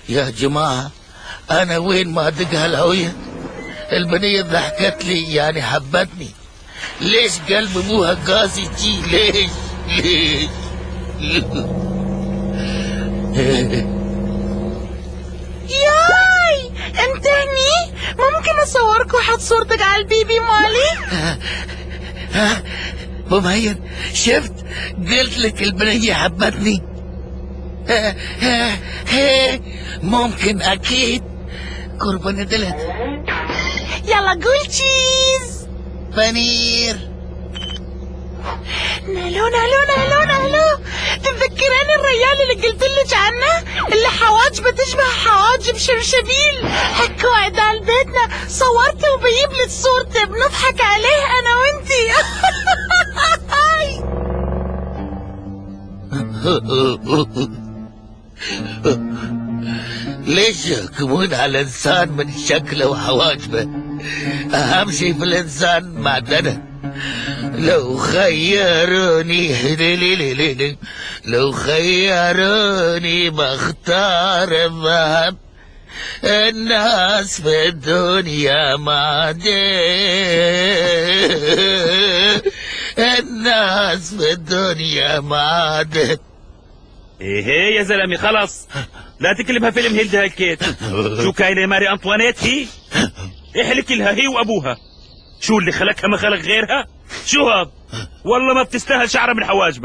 يا جماعة، أنا وين ما أدق هالهوية البنية ضحكت لي، يعني حبتني. ليش قلب أبوها قاسي جي؟ ليش؟ ياي انت هني؟ ممكن اصورك واحط صورتك على البيبي مالي؟ ها مميز، شفت؟ قلت لك البنية حبتني. ممكن أكيد قربان دلت. يلا قول تشيز. بنير. نالو نالو نالو نالو، تتذكرين الريال اللي قلت لك عنه، اللي حواجبه تشبه حواجب شرشبيل؟ هكو عدال بيتنا صورته وبيجيب لي صورته، بنضحك عليه انا وانتي. ليش يحكمون على الإنسان من شكله وحواجبه؟ أهم شيء في الإنسان معدنه. لو خيروني لو خيروني بختار الذهب. الناس في الدنيا معدن، الناس في الدنيا معدن. ايه يا زلمه خلص، لا تكلمها فيلم هيلد هالكيت. شو كاينه ماري انطوانيت هي؟ احلك لها هي وابوها. شو اللي خلقها ما خلق غيرها؟ شو هاد؟ والله ما بتستاهل شعره من حواجبها.